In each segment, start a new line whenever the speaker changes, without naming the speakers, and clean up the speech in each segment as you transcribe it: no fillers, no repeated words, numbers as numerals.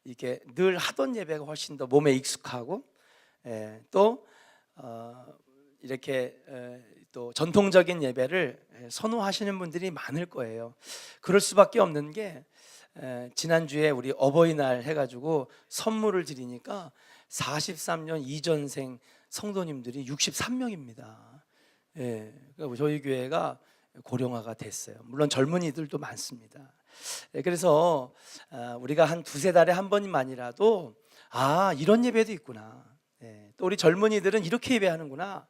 이게 늘 하던 예배가 훨씬 더 몸에 익숙하고 또 이렇게 또 전통적인 예배를 선호하시는 분들이 많을 거예요. 그럴 수밖에 없는 게 지난주에 우리 어버이날 해가지고 선물을 드리니까 43년 이전생 성도님들이 63명입니다. 그러니까 저희 교회가 고령화가 됐어요. 물론 젊은이들도 많습니다. 그래서 우리가 한 두세 달에 한 번만이라도 이런 예배도 있구나, 또 우리 젊은이들은 이렇게 예배하는구나,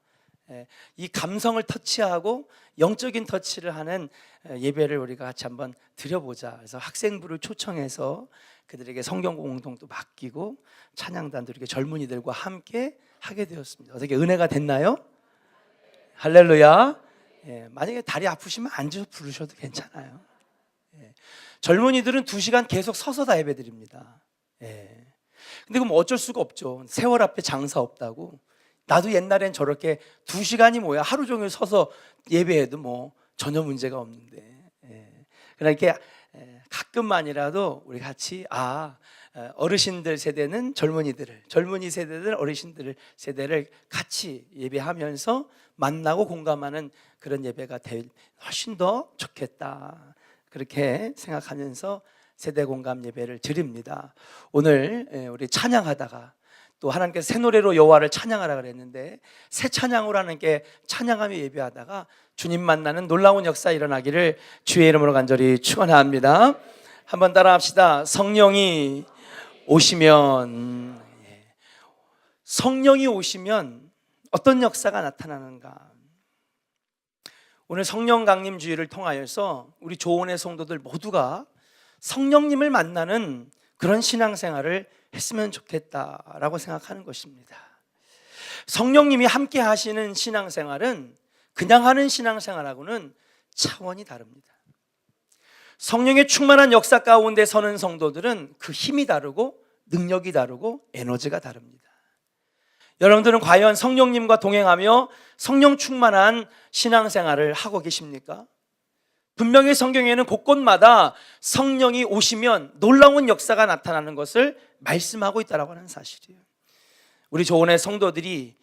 이 감성을 터치하고 영적인 터치를 하는 예배를 우리가 같이 한번 드려보자. 그래서 학생부를 초청해서 그들에게 성경 공동도 맡기고 찬양단도 이렇게 젊은이들과 함께 하게 되었습니다. 어떻게 은혜가 됐나요? 할렐루야. 만약에 다리 아프시면 앉아서 부르셔도 괜찮아요. 젊은이들은 2시간 계속 서서 다 예배 드립니다. 근데 그럼 어쩔 수가 없죠. 세월 앞에 장사 없다고. 나도 옛날엔 저렇게 2시간이 뭐야, 하루 종일 서서 예배해도 뭐 전혀 문제가 없는데, 그러니까 이렇게 가끔만이라도 우리 같이 어르신들 세대는 젊은이들을, 젊은이 세대는 어르신들 세대를 같이 예배하면서 만나고 공감하는 그런 예배가 훨씬 더 좋겠다, 그렇게 생각하면서 세대 공감 예배를 드립니다. 오늘 우리 찬양하다가 또 하나님께서 새 노래로 여호와를 찬양하라 그랬는데, 새 찬양으로 하나님께 찬양하며 예배하다가 주님 만나는 놀라운 역사 일어나기를 주의 이름으로 간절히 축원합니다. 한번 따라합시다. 성령이 오시면, 성령이 오시면 어떤 역사가 나타나는가? 오늘 성령 강림 주일을 통하여서 우리 조원의 성도들 모두가 성령님을 만나는 그런 신앙생활을 했으면 좋겠다라고 생각하는 것입니다. 성령님이 함께 하시는 신앙생활은 그냥 하는 신앙생활하고는 차원이 다릅니다. 성령의 충만한 역사 가운데 서는 성도들은 그 힘이 다르고 능력이 다르고 에너지가 다릅니다. 여러분들은 과연 성령님과 동행하며 성령 충만한 신앙생활을 하고 계십니까? 분명히 성경에는 곳곳마다 성령이 오시면 놀라운 역사가 나타나는 것을 말씀하고 있다고 하는 사실이에요. 우리 조원의 성도들이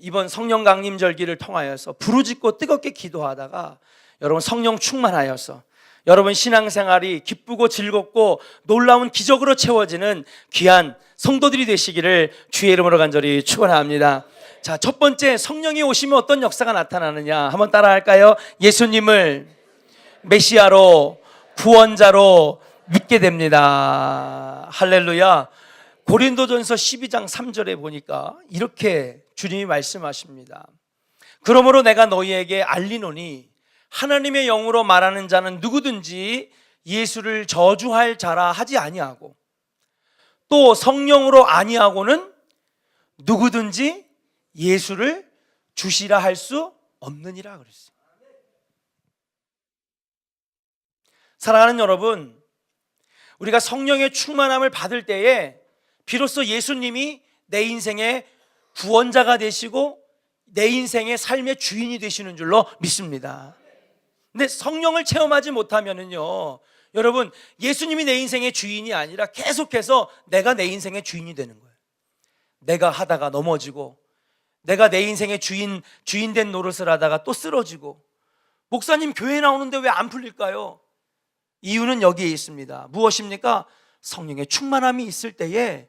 이번 성령 강림 절기를 통하여서 부르짖고 뜨겁게 기도하다가 여러분 성령 충만하여서 여러분 신앙생활이 기쁘고 즐겁고 놀라운 기적으로 채워지는 귀한 성도들이 되시기를 주의 이름으로 간절히 축원합니다. 자, 첫 번째, 성령이 오시면 어떤 역사가 나타나느냐 한번 따라할까요? 예수님을 메시아로, 구원자로 믿게 됩니다. 할렐루야. 고린도전서 12장 3절에 보니까 이렇게 주님이 말씀하십니다. 그러므로 내가 너희에게 알리노니 하나님의 영으로 말하는 자는 누구든지 예수를 저주할 자라 하지 아니하고 또 성령으로 아니하고는 누구든지 예수를 주시라 할 수 없느니라 그랬어요. 사랑하는 여러분, 우리가 성령의 충만함을 받을 때에 비로소 예수님이 내 인생의 구원자가 되시고 내 인생의 삶의 주인이 되시는 줄로 믿습니다. 근데 성령을 체험하지 못하면은요, 여러분, 예수님이 내 인생의 주인이 아니라 계속해서 내가 내 인생의 주인이 되는 거예요. 내가 하다가 넘어지고, 내가 내 인생의 주인된 노릇을 하다가 또 쓰러지고, 목사님 교회 나오는데 왜 안 풀릴까요? 이유는 여기에 있습니다. 무엇입니까? 성령의 충만함이 있을 때에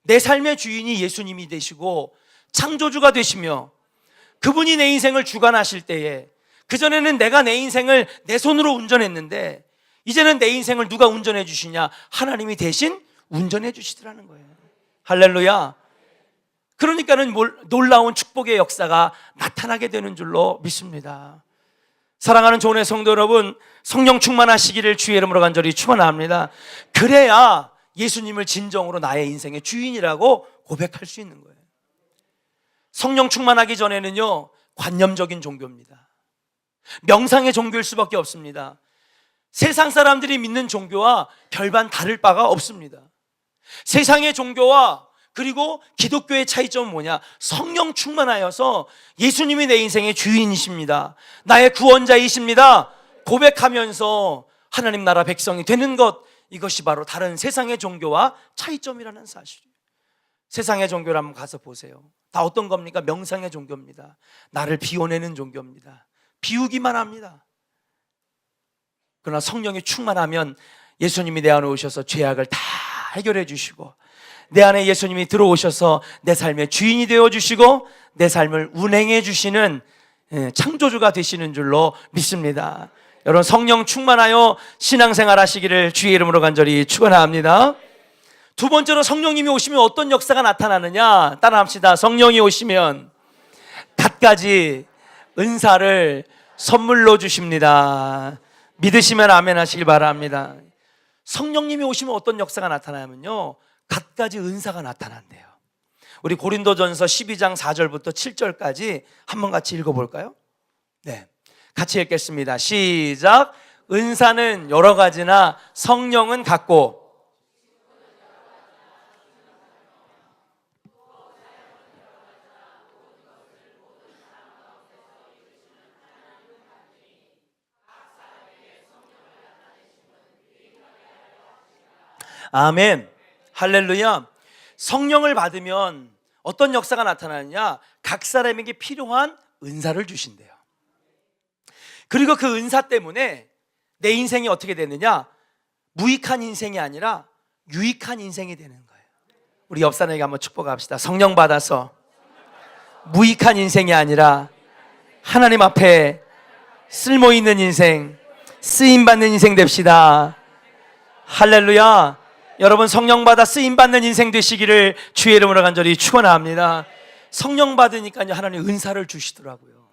내 삶의 주인이 예수님이 되시고 창조주가 되시며 그분이 내 인생을 주관하실 때에, 그전에는 내가 내 인생을 내 손으로 운전했는데 이제는 내 인생을 누가 운전해 주시냐? 하나님이 대신 운전해 주시더라는 거예요. 할렐루야. 그러니까는 놀라운 축복의 역사가 나타나게 되는 줄로 믿습니다. 사랑하는 조원의 성도 여러분, 성령 충만하시기를 주의 이름으로 간절히 축원합니다. 그래야 예수님을 진정으로 나의 인생의 주인이라고 고백할 수 있는 거예요. 성령 충만하기 전에는요, 관념적인 종교입니다. 명상의 종교일 수밖에 없습니다. 세상 사람들이 믿는 종교와 별반 다를 바가 없습니다. 세상의 종교와 그리고 기독교의 차이점은 뭐냐? 성령 충만하여서 예수님이 내 인생의 주인이십니다, 나의 구원자이십니다 고백하면서 하나님 나라 백성이 되는 것, 이것이 바로 다른 세상의 종교와 차이점이라는 사실이에요. 세상의 종교를 한번 가서 보세요. 다 어떤 겁니까? 명상의 종교입니다. 나를 비워내는 종교입니다. 비우기만 합니다. 그러나 성령이 충만하면 예수님이 내 안에 오셔서 죄악을 다 해결해 주시고, 내 안에 예수님이 들어오셔서 내 삶의 주인이 되어 주시고 내 삶을 운행해 주시는 창조주가 되시는 줄로 믿습니다. 여러분, 성령 충만하여 신앙생활 하시기를 주의 이름으로 간절히 축원합니다. 두 번째로, 성령님이 오시면 어떤 역사가 나타나느냐? 따라합시다. 성령이 오시면 갖가지 은사를 선물로 주십니다. 믿으시면 아멘 하시길 바랍니다. 성령님이 오시면 어떤 역사가 나타나면요, 갖가지 은사가 나타난대요. 우리 고린도전서 12장 4절부터 7절까지 한번 같이 읽어볼까요? 네, 같이 읽겠습니다. 시작. 은사는 여러 가지나 성령은 같고, 아멘, 할렐루야. 성령을 받으면 어떤 역사가 나타나느냐? 각 사람에게 필요한 은사를 주신대요. 그리고 그 은사 때문에 내 인생이 어떻게 되느냐? 무익한 인생이 아니라 유익한 인생이 되는 거예요. 우리 옆 사람에게 한번 축복합시다. 성령 받아서 무익한 인생이 아니라 하나님 앞에 쓸모있는 인생, 쓰임받는 인생 됩시다. 할렐루야. 여러분, 성령 받아 쓰임받는 인생 되시기를 주의 이름으로 간절히 축원합니다. 성령 받으니까요, 하나님 은사를 주시더라고요.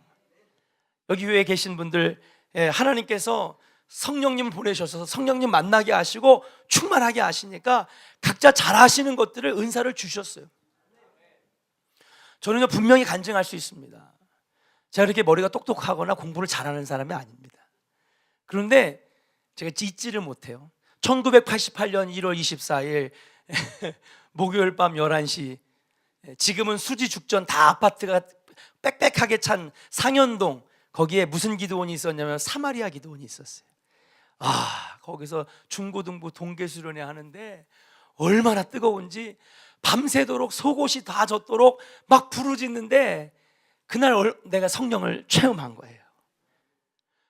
여기 교회에 계신 분들, 하나님께서 성령님을 보내셔서 성령님 만나게 하시고 충만하게 하시니까 각자 잘하시는 것들을 은사를 주셨어요. 저는요, 분명히 간증할 수 있습니다. 제가 이렇게 머리가 똑똑하거나 공부를 잘하는 사람이 아닙니다. 그런데 제가 잊지를 못해요. 1988년 1월 24일 목요일 밤 11시, 지금은 수지 죽전 다 아파트가 빽빽하게 찬 상현동, 거기에 무슨 기도원이 있었냐면 사마리아 기도원이 있었어요. 거기서 중고등부 동계수련회 하는데 얼마나 뜨거운지 밤새도록 속옷이 다 젖도록 막 부르짖는데, 그날 내가 성령을 체험한 거예요.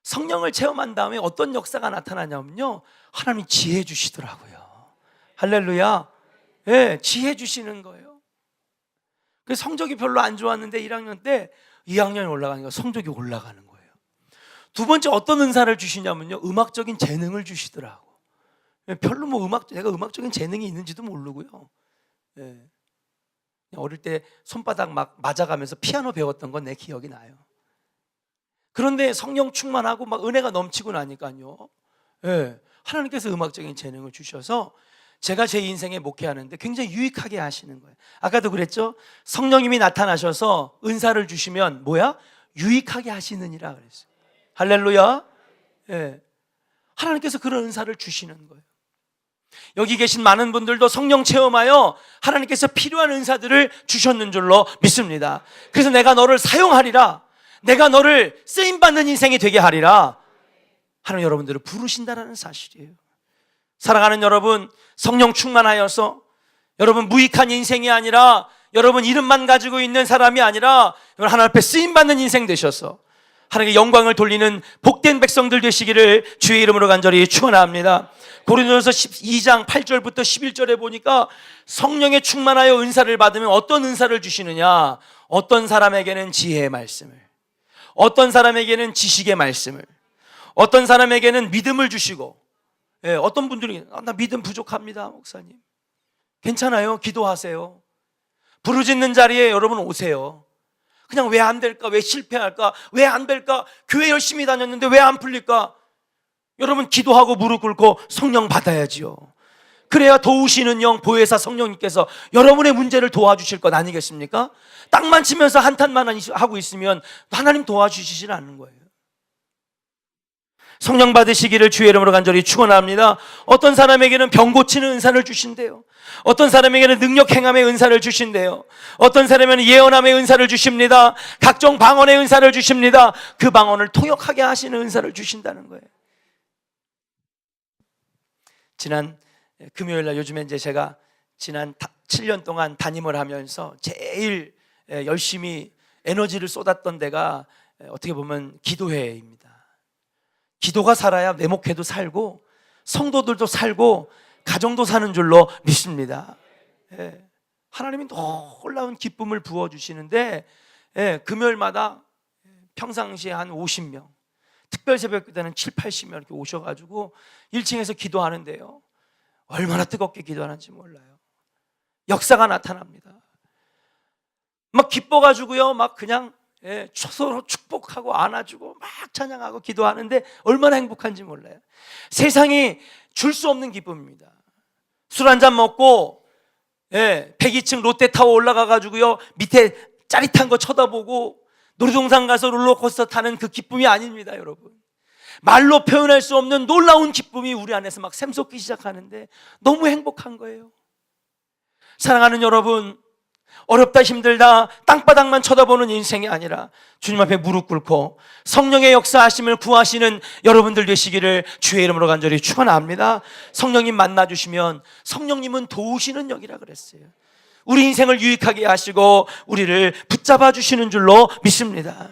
성령을 체험한 다음에 어떤 역사가 나타나냐면요, 하나님이 지혜 주시더라고요. 할렐루야. 예, 지혜 주시는 거예요. 그래서 성적이 별로 안 좋았는데 1학년 때 2학년에 올라가니까 성적이 올라가는 거예요. 두 번째, 어떤 은사를 주시냐면요, 음악적인 재능을 주시더라고. 별로 내가 음악적인 재능이 있는지도 모르고요. 예. 어릴 때 손바닥 막 맞아가면서 피아노 배웠던 건 내 기억이 나요. 그런데 성령 충만하고 막 은혜가 넘치고 나니까요, 하나님께서 음악적인 재능을 주셔서 제가 제 인생에 목회하는데 굉장히 유익하게 하시는 거예요. 아까도 그랬죠? 성령님이 나타나셔서 은사를 주시면 유익하게 하시느니라 그랬어요. 할렐루야. 하나님께서 그런 은사를 주시는 거예요. 여기 계신 많은 분들도 성령 체험하여 하나님께서 필요한 은사들을 주셨는 줄로 믿습니다. 그래서 내가 너를 사용하리라, 내가 너를 쓰임받는 인생이 되게 하리라, 하나님 여러분들을 부르신다는 사실이에요. 사랑하는 여러분, 성령 충만하여서 여러분 무익한 인생이 아니라, 여러분 이름만 가지고 있는 사람이 아니라, 여러분 하나님 앞에 쓰임받는 인생 되셔서 하나님께 영광을 돌리는 복된 백성들 되시기를 주의 이름으로 간절히 축원합니다. 고린도전서 12장 8절부터 11절에 보니까 성령에 충만하여 은사를 받으면 어떤 은사를 주시느냐? 어떤 사람에게는 지혜의 말씀을, 어떤 사람에게는 지식의 말씀을, 어떤 사람에게는 믿음을 주시고, 어떤 분들이 나 믿음 부족합니다 목사님, 괜찮아요, 기도하세요. 부르짖는 자리에 여러분 오세요. 그냥 왜 안 될까? 왜 실패할까? 왜 안 될까? 교회 열심히 다녔는데 왜 안 풀릴까? 여러분 기도하고 무릎 꿇고 성령 받아야지요. 그래야 도우시는 영 보혜사 성령님께서 여러분의 문제를 도와주실 것 아니겠습니까? 땅만 치면서 한탄만 하고 있으면 하나님 도와주시질 않는 거예요. 성령 받으시기를 주의 이름으로 간절히 축원합니다. 어떤 사람에게는 병 고치는 은사를 주신대요. 어떤 사람에게는 능력 행함의 은사를 주신대요. 어떤 사람에게는 예언함의 은사를 주십니다. 각종 방언의 은사를 주십니다. 그 방언을 통역하게 하시는 은사를 주신다는 거예요. 지난 금요일 날, 요즘에 이제 제가 지난 7년 동안 담임을 하면서 제일 열심히 에너지를 쏟았던 데가 어떻게 보면 기도회입니다. 기도가 살아야 내 목회도 살고 성도들도 살고 가정도 사는 줄로 믿습니다. 하나님이 놀라운 기쁨을 부어주시는데, 금요일마다 평상시에 한 50명, 특별 새벽 때는 7, 80명 이렇게 오셔가지고 1층에서 기도하는데요, 얼마나 뜨겁게 기도하는지 몰라요. 역사가 나타납니다. 막 기뻐가지고요, 막 그냥 서로 축복하고 안아주고 막 찬양하고 기도하는데 얼마나 행복한지 몰라요. 세상이 줄 수 없는 기쁨입니다. 술 한잔 먹고 102층 롯데타워 올라가가지고요, 밑에 짜릿한 거 쳐다보고 놀이동산 가서 롤러코스터 타는 그 기쁨이 아닙니다, 여러분. 말로 표현할 수 없는 놀라운 기쁨이 우리 안에서 막 샘솟기 시작하는데 너무 행복한 거예요. 사랑하는 여러분, 어렵다 힘들다 땅바닥만 쳐다보는 인생이 아니라 주님 앞에 무릎 꿇고 성령의 역사하심을 구하시는 여러분들 되시기를 주의 이름으로 간절히 축원합니다. 성령님 만나주시면 성령님은 도우시는 영이라 그랬어요. 우리 인생을 유익하게 하시고 우리를 붙잡아 주시는 줄로 믿습니다.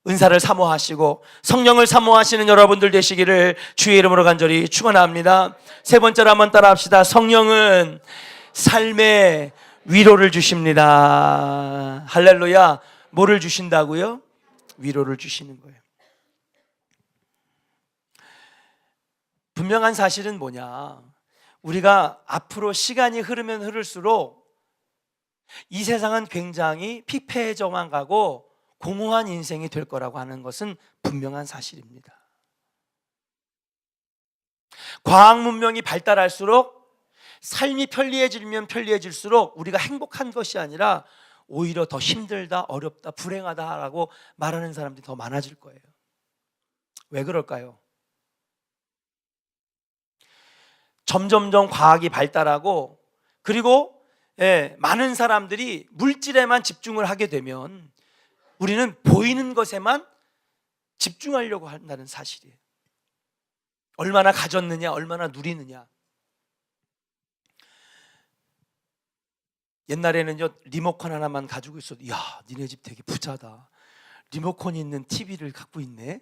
은사를 사모하시고 성령을 사모하시는 여러분들 되시기를 주의 이름으로 간절히 축원합니다. 세 번째로 한번 따라합시다. 성령은 삶의 위로를 주십니다. 할렐루야. 뭐를 주신다고요? 위로를 주시는 거예요. 분명한 사실은 뭐냐, 우리가 앞으로 시간이 흐르면 흐를수록 이 세상은 굉장히 피폐해져만 가고 공허한 인생이 될 거라고 하는 것은 분명한 사실입니다. 과학 문명이 발달할수록, 삶이 편리해지면 편리해질수록 우리가 행복한 것이 아니라 오히려 더 힘들다, 어렵다, 불행하다라고 말하는 사람들이 더 많아질 거예요. 왜 그럴까요? 점점점 과학이 발달하고, 그리고 많은 사람들이 물질에만 집중을 하게 되면 우리는 보이는 것에만 집중하려고 한다는 사실이에요. 얼마나 가졌느냐, 얼마나 누리느냐. 옛날에는요, 리모컨 하나만 가지고 있어도, 야, 니네 집 되게 부자다, 리모컨이 있는 TV를 갖고 있네.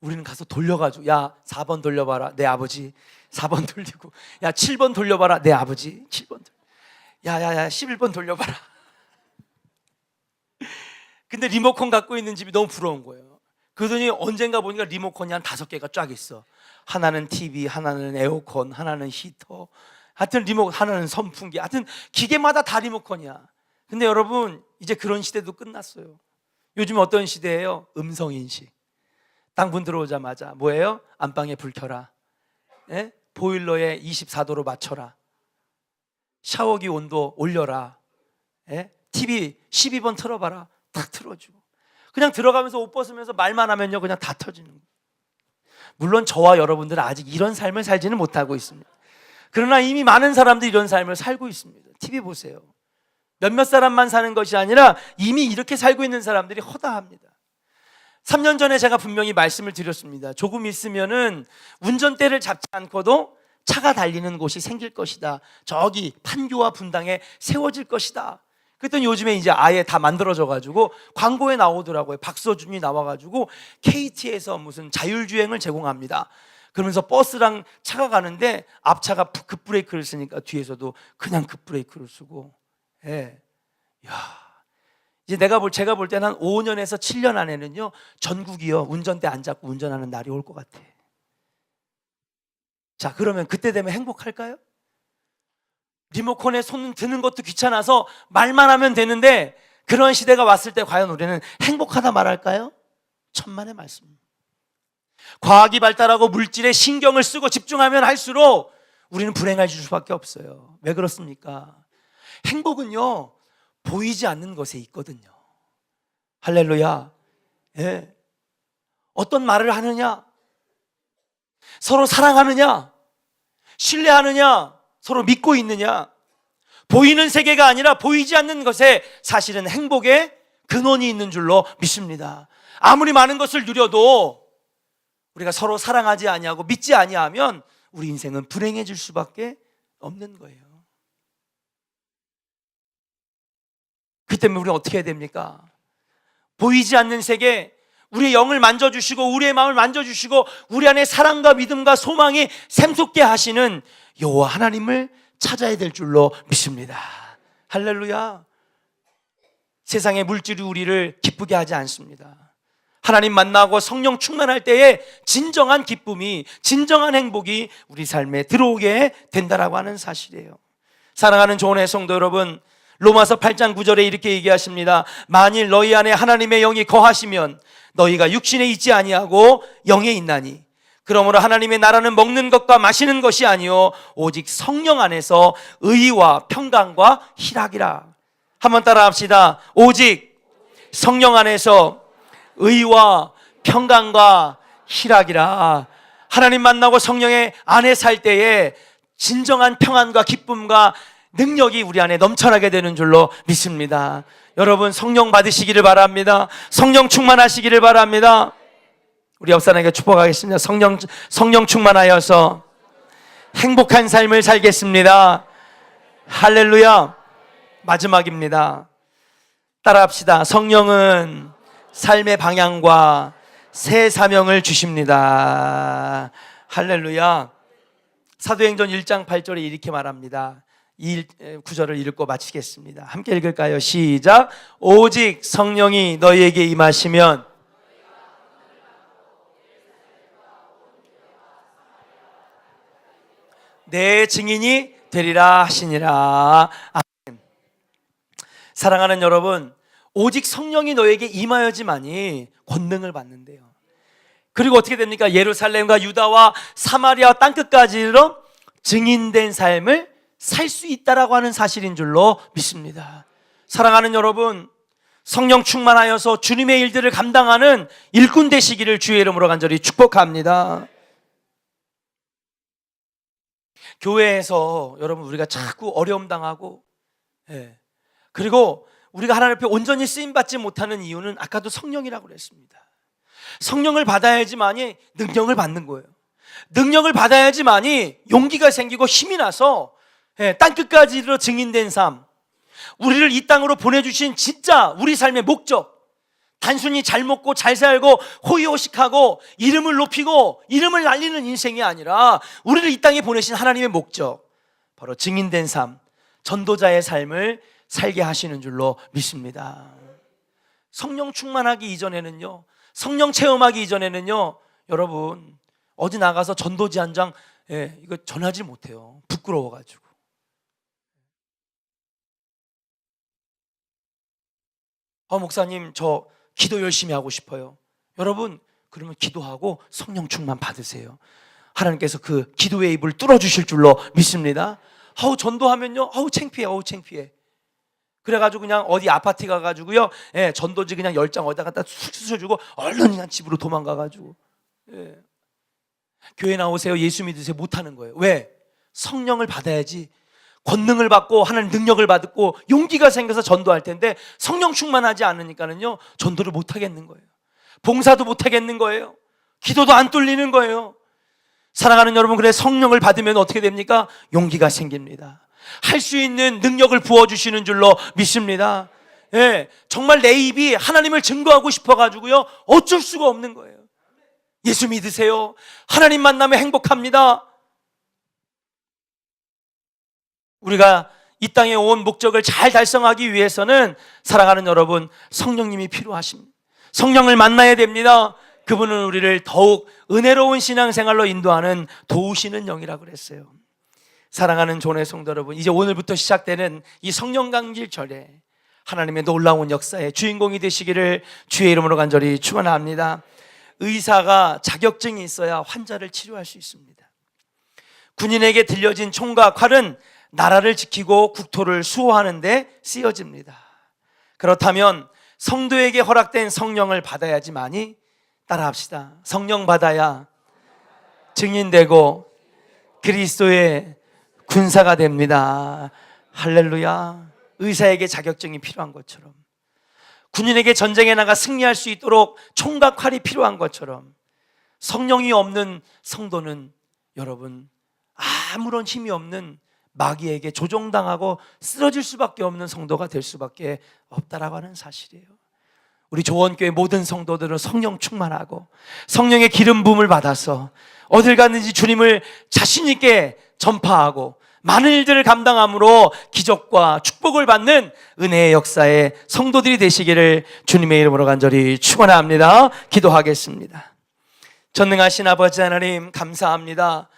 우리는 가서 돌려가지고, 야, 4번 돌려봐라, 내 아버지. 4번 돌리고, 야, 7번 돌려봐라, 내 아버지. 7번 야야야 11번 돌려봐라. 근데 리모컨 갖고 있는 집이 너무 부러운 거예요. 그러더니 언젠가 보니까 리모컨이 한 5개가 쫙 있어. 하나는 TV, 하나는 에어컨, 하나는 히터, 하여튼 리모컨, 하나는 선풍기, 하여튼 기계마다 다 리모컨이야. 근데 여러분, 이제 그런 시대도 끝났어요. 요즘 어떤 시대예요? 음성인식. 땅분 들어오자마자 뭐예요? 안방에 불 켜라, 보일러에 24도로 맞춰라, 샤워기 온도 올려라, TV 12번 틀어봐라, 딱 틀어주고, 그냥 들어가면서 옷 벗으면서 말만 하면요, 그냥 다 터지는 거예요. 물론 저와 여러분들은 아직 이런 삶을 살지는 못하고 있습니다. 그러나 이미 많은 사람들이 이런 삶을 살고 있습니다. TV 보세요. 몇몇 사람만 사는 것이 아니라 이미 이렇게 살고 있는 사람들이 허다합니다. 3년 전에 제가 분명히 말씀을 드렸습니다. 조금 있으면은 운전대를 잡지 않고도 차가 달리는 곳이 생길 것이다. 저기 판교와 분당에 세워질 것이다. 그랬더니 요즘에 이제 아예 다 만들어져 가지고 광고에 나오더라고요. 박서준이 나와가지고 KT에서 무슨 자율주행을 제공합니다. 그러면서 버스랑 차가 가는데 앞차가 급브레이크를 쓰니까 뒤에서도 그냥 급브레이크를 쓰고. 야, 이제 제가 볼 때는 한 5년에서 7년 안에는요, 전국이요, 운전대 안 잡고 운전하는 날이 올 것 같아. 자, 그러면 그때 되면 행복할까요? 리모컨에 손 드는 것도 귀찮아서 말만 하면 되는데, 그런 시대가 왔을 때 과연 우리는 행복하다 말할까요? 천만의 말씀. 과학이 발달하고 물질에 신경을 쓰고 집중하면 할수록 우리는 불행할 수밖에 없어요. 왜 그렇습니까? 행복은요, 보이지 않는 것에 있거든요. 할렐루야. 어떤 말을 하느냐, 서로 사랑하느냐, 신뢰하느냐, 서로 믿고 있느냐, 보이는 세계가 아니라 보이지 않는 것에 사실은 행복의 근원이 있는 줄로 믿습니다. 아무리 많은 것을 누려도 우리가 서로 사랑하지 아니하고 믿지 아니하면 우리 인생은 불행해질 수밖에 없는 거예요. 그 때문에 우리는 어떻게 해야 됩니까? 보이지 않는 세계, 우리의 영을 만져주시고 우리의 마음을 만져주시고 우리 안에 사랑과 믿음과 소망이 샘솟게 하시는 여호와 하나님을 찾아야 될 줄로 믿습니다. 할렐루야. 세상의 물질이 우리를 기쁘게 하지 않습니다. 하나님 만나고 성령 충만할 때에 진정한 기쁨이, 진정한 행복이 우리 삶에 들어오게 된다라고 하는 사실이에요. 사랑하는 조은의 성도 여러분, 로마서 8장 9절에 이렇게 얘기하십니다. 만일 너희 안에 하나님의 영이 거하시면 너희가 육신에 있지 아니하고 영에 있나니 그러므로 하나님의 나라는 먹는 것과 마시는 것이 아니요 오직 성령 안에서 의와 평강과 희락이라. 한번 따라합시다. 오직 성령 안에서 의와 평강과 희락이라. 하나님 만나고 성령의 안에 살 때에 진정한 평안과 기쁨과 능력이 우리 안에 넘쳐나게 되는 줄로 믿습니다. 여러분 성령 받으시기를 바랍니다. 성령 충만하시기를 바랍니다. 우리 옆 사람에게 축복하겠습니다. 성령 충만하여서 행복한 삶을 살겠습니다. 할렐루야. 마지막입니다. 따라합시다. 성령은 삶의 방향과 새 사명을 주십니다. 할렐루야. 사도행전 1장 8절에 이렇게 말합니다. 이 구절을 읽고 마치겠습니다. 함께 읽을까요? 시작. 오직 성령이 너희에게 임하시면 내 증인이 되리라 하시니라. 아멘. 사랑하는 여러분, 오직 성령이 너에게 임하여지만이 권능을 받는데요. 그리고 어떻게 됩니까? 예루살렘과 유다와 사마리아 땅끝까지 이르러 증인된 삶을 살 수 있다라고 하는 사실인 줄로 믿습니다. 사랑하는 여러분, 성령 충만하여서 주님의 일들을 감당하는 일꾼 되시기를 주의 이름으로 간절히 축복합니다. 교회에서 여러분 우리가 자꾸 어려움 당하고 그리고 우리가 하나님 앞에 온전히 쓰임받지 못하는 이유는 아까도 성령이라고 그랬습니다. 성령을 받아야지만이 능력을 받는 거예요. 능력을 받아야지만이 용기가 생기고 힘이 나서 땅끝까지 이르러 증인된 삶, 우리를 이 땅으로 보내주신 진짜 우리 삶의 목적, 단순히 잘 먹고 잘 살고 호의호식하고 이름을 높이고 이름을 날리는 인생이 아니라 우리를 이 땅에 보내신 하나님의 목적, 바로 증인된 삶, 전도자의 삶을 살게 하시는 줄로 믿습니다. 성령 충만하기 이전에는요, 성령 체험하기 이전에는요, 여러분 어디 나가서 전도지 한 장 이거 전하지 못해요. 부끄러워가지고. 목사님 저 기도 열심히 하고 싶어요. 여러분 그러면 기도하고 성령 충만 받으세요. 하나님께서 그 기도의 입을 뚫어주실 줄로 믿습니다. 전도하면요, 창피해. 그래가지고 그냥 어디 아파트 가가지고요, 전도지 그냥 10장 어디다 갖다 쑥 쑤셔주고 얼른 그냥 집으로 도망가가지고 교회 나오세요, 예수 믿으세요 못하는 거예요. 왜? 성령을 받아야지 권능을 받고 하나님 능력을 받고 용기가 생겨서 전도할 텐데 성령 충만하지 않으니까는요 전도를 못 하겠는 거예요. 봉사도 못 하겠는 거예요. 기도도 안 뚫리는 거예요. 사랑하는 여러분, 그래 성령을 받으면 어떻게 됩니까? 용기가 생깁니다. 할 수 있는 능력을 부어주시는 줄로 믿습니다. 정말 내 입이 하나님을 증거하고 싶어가지고요 어쩔 수가 없는 거예요. 예수 믿으세요. 하나님 만나면 행복합니다. 우리가 이 땅에 온 목적을 잘 달성하기 위해서는 사랑하는 여러분, 성령님이 필요하십니다. 성령을 만나야 됩니다. 그분은 우리를 더욱 은혜로운 신앙생활로 인도하는 도우시는 영이라고 그랬어요. 사랑하는 조은의 성도 여러분, 이제 오늘부터 시작되는 이 성령 강길절에 하나님의 놀라운 역사의 주인공이 되시기를 주의 이름으로 간절히 축원합니다. 의사가 자격증이 있어야 환자를 치료할 수 있습니다. 군인에게 들려진 총과 칼은 나라를 지키고 국토를 수호하는 데 쓰여집니다. 그렇다면 성도에게 허락된 성령을 받아야지만이, 따라합시다, 성령 받아야 증인되고 그리스도의 군사가 됩니다. 할렐루야. 의사에게 자격증이 필요한 것처럼, 군인에게 전쟁에 나가 승리할 수 있도록 총과 칼이 필요한 것처럼 성령이 없는 성도는 여러분 아무런 힘이 없는 마귀에게 조종당하고 쓰러질 수밖에 없는 성도가 될 수밖에 없다라고 하는 사실이에요. 우리 조원교회 모든 성도들은 성령 충만하고 성령의 기름 부음을 받아서 어딜 갔는지 주님을 자신 있게 전파하고 많은 일들을 감당함으로 기적과 축복을 받는 은혜의 역사의 성도들이 되시기를 주님의 이름으로 간절히 축원합니다. 기도하겠습니다. 전능하신 아버지 하나님 감사합니다.